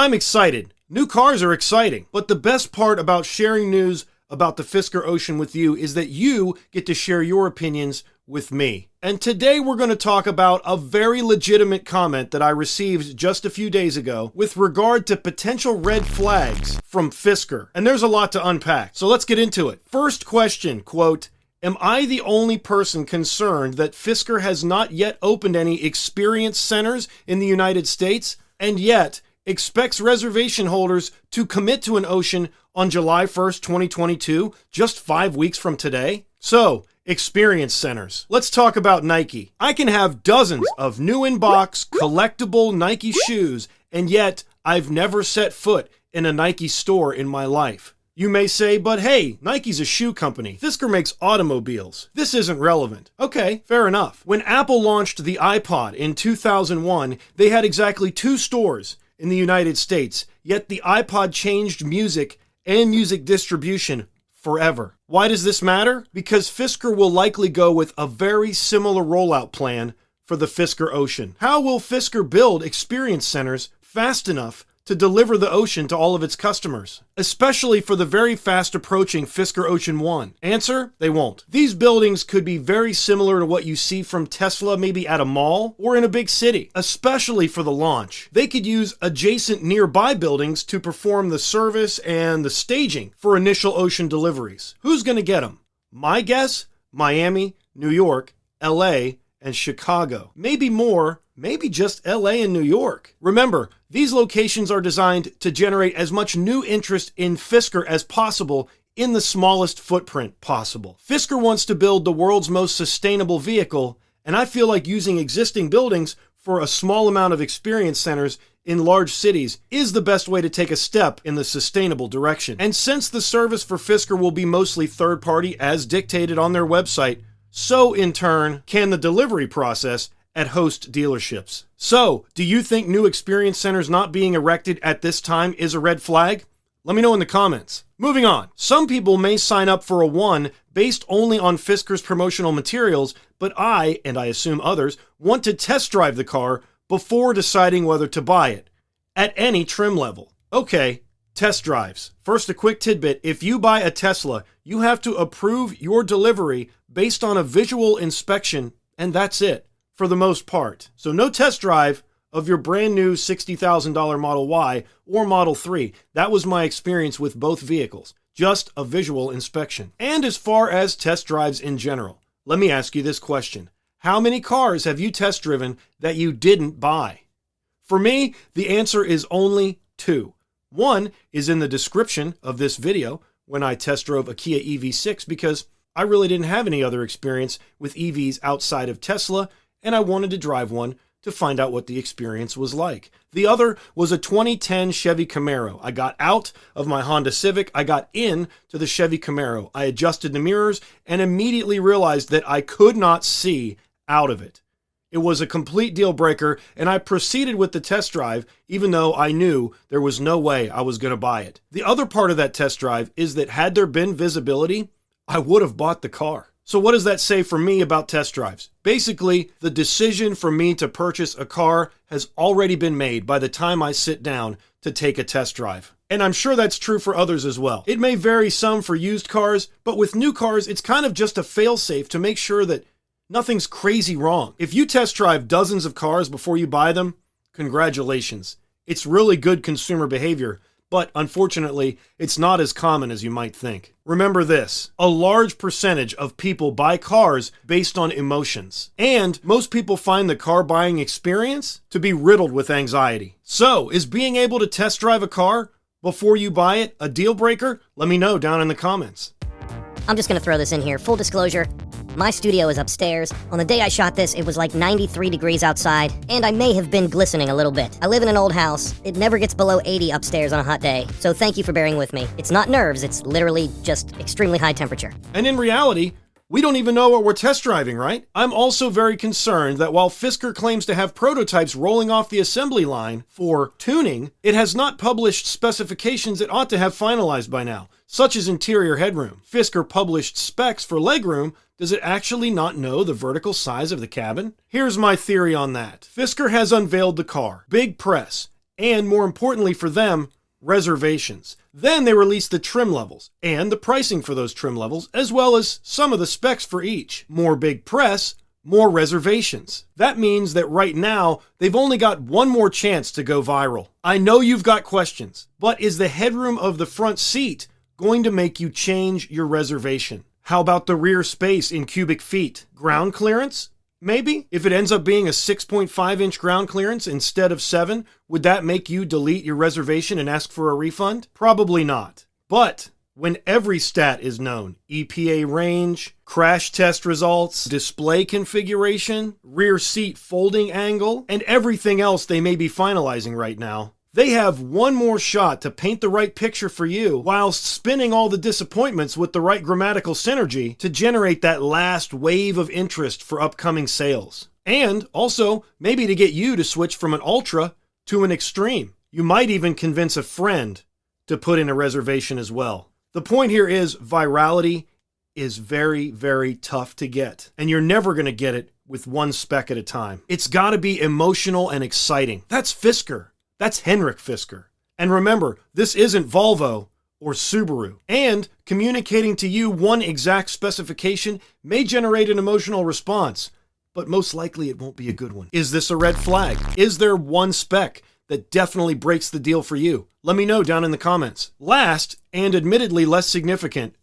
I'm excited. New cars are exciting, but the best part about sharing news about the Fisker Ocean with you is that you get to share your opinions with me. And today we're going to talk about a very legitimate comment that I received just a few days ago with regard to potential red flags from Fisker. And there's a lot to unpack, so let's get into it. First question, quote, "Am I the only person concerned that Fisker has not yet opened any experience centers in the United States and yet expects reservation holders to commit to an Ocean on July 1st, 2022, just 5 weeks from today?" So, experience centers. Let's talk about Nike. I can have dozens of new in-box, collectible Nike shoes, and yet I've never set foot in a Nike store in my life. You may say, but hey, Nike's a shoe company. Fisker makes automobiles. This isn't relevant. Okay, fair enough. When Apple launched the iPod in 2001, they had exactly 2 stores in the United States, yet the iPod changed music and music distribution forever. Why does this matter? Because Fisker will likely go with a very similar rollout plan for the Fisker Ocean. How will Fisker build experience centers fast enough to deliver the Ocean to all of its customers, especially for the very fast approaching Fisker Ocean 1? Answer, they won't. These buildings could be very similar to what you see from Tesla, maybe at a mall or in a big city, especially for the launch. They could use adjacent nearby buildings to perform the service and the staging for initial Ocean deliveries. Who's going to get them? My guess, Miami, New York, LA, and Chicago. Maybe more, maybe just LA and New York. Remember, these locations are designed to generate as much new interest in Fisker as possible in the smallest footprint possible. Fisker wants to build the world's most sustainable vehicle, and I feel like using existing buildings for a small amount of experience centers in large cities is the best way to take a step in the sustainable direction. And since the service for Fisker will be mostly third-party as dictated on their website, so in turn can the delivery process at host dealerships. So, do you think new experience centers not being erected at this time is a red flag? Let me know in the comments. Moving on. Some people may sign up for a one based only on Fisker's promotional materials, but I, and I assume others, want to test drive the car before deciding whether to buy it, at any trim level. Okay, test drives. First, a quick tidbit. If you buy a Tesla, you have to approve your delivery based on a visual inspection, and that's it, for the most part. So no test drive of your brand new $60,000 Model Y or Model 3. That was my experience with both vehicles. Just a visual inspection. And as far as test drives in general, let me ask you this question. How many cars have you test driven that you didn't buy? For me, the answer is only 2. One is in the description of this video when I test drove a Kia EV6 because I really didn't have any other experience with EVs outside of Tesla, and I wanted to drive one to find out what the experience was like. The other was a 2010 Chevy Camaro. I got out of my Honda Civic, I got in to the Chevy Camaro. I adjusted the mirrors and immediately realized that I could not see out of it. It was a complete deal breaker, and I proceeded with the test drive even though I knew there was no way I was going to buy it. The other part of that test drive is that had there been visibility, I would have bought the car. So what does that say for me about test drives? Basically, the decision for me to purchase a car has already been made by the time I sit down to take a test drive. And I'm sure that's true for others as well. It may vary some for used cars, but with new cars, it's kind of just a fail-safe to make sure that nothing's crazy wrong. If you test drive dozens of cars before you buy them, congratulations. It's really good consumer behavior, but unfortunately, it's not as common as you might think. Remember this, a large percentage of people buy cars based on emotions, and most people find the car buying experience to be riddled with anxiety. So, is being able to test drive a car before you buy it a deal breaker? Let me know down in the comments. I'm just gonna throw this in here, full disclosure. My studio is upstairs. On the day I shot this, it was like 93 degrees outside, and I may have been glistening a little bit. I live in an old house. It never gets below 80 upstairs on a hot day, so thank you for bearing with me. It's not nerves, it's literally just extremely high temperature. And in reality, we don't even know what we're test driving, right? I'm also very concerned that while Fisker claims to have prototypes rolling off the assembly line for tuning, it has not published specifications it ought to have finalized by now, such as interior headroom. Fisker published specs for legroom. Does it actually not know the vertical size of the cabin? Here's my theory on that. Fisker has unveiled the car. Big press. and more importantly for them, reservations. Then they released the trim levels and the pricing for those trim levels, as well as some of the specs for each. More big press, more reservations. That means that right now, they've only got one more chance to go viral. I know you've got questions, but is the headroom of the front seat going to make you change your reservation? How about the rear space in cubic feet? Ground clearance? Maybe. If it ends up being a 6.5-inch ground clearance instead of 7, would that make you delete your reservation and ask for a refund? Probably not. But when every stat is known, EPA range, crash test results, display configuration, rear seat folding angle, and everything else they may be finalizing right now, they have one more shot to paint the right picture for you whilst spinning all the disappointments with the right grammatical synergy to generate that last wave of interest for upcoming sales. And also, maybe to get you to switch from an Ultra to an Extreme. You might even convince a friend to put in a reservation as well. The point here is virality is very, very tough to get, and you're never going to get it with one spec at a time. It's got to be emotional and exciting. That's Fisker. That's Henrik Fisker. And remember, this isn't Volvo or Subaru. And communicating to you one exact specification may generate an emotional response, but most likely it won't be a good one. Is this a red flag? Is there one spec that definitely breaks the deal for you? Let me know down in the comments. Last, and admittedly less significant,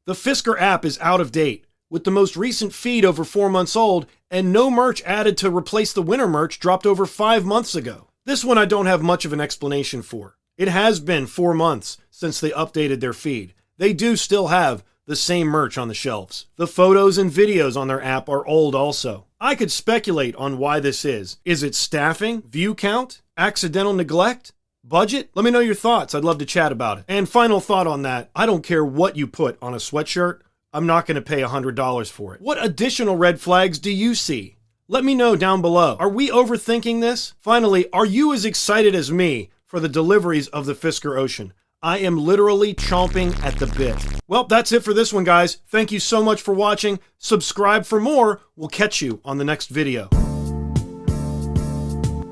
the Fisker app is out of date, with the most recent feed over 4 months old, and no merch added to replace the winter merch dropped over 5 months ago. This one I don't have much of an explanation for. It has been 4 months since they updated their feed. They do still have the same merch on the shelves. The photos and videos on their app are old also. I could speculate on why this is. Is it staffing? View count? Accidental neglect? Budget? Let me know your thoughts. I'd love to chat about it. And final thought on that, I don't care what you put on a sweatshirt. I'm not going to pay $100 for it. What additional red flags do you see? Let me know down below. Are we overthinking this? Finally, are you as excited as me for the deliveries of the Fisker Ocean? I am literally chomping at the bit. Well, that's it for this one, guys. Thank you so much for watching. Subscribe for more. We'll catch you on the next video.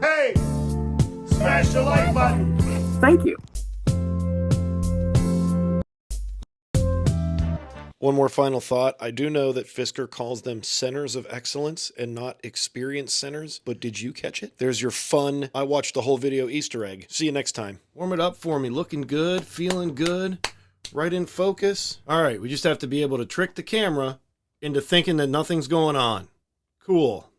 Hey, smash the like button. Thank you. One more final thought. I do know that Fisker calls them centers of excellence and not experience centers, but did you catch it? There's your fun, I watched the whole video Easter egg. See you next time. Warm it up for me. Looking good, feeling good, right in focus. All right, we just have to be able to trick the camera into thinking that nothing's going on. Cool.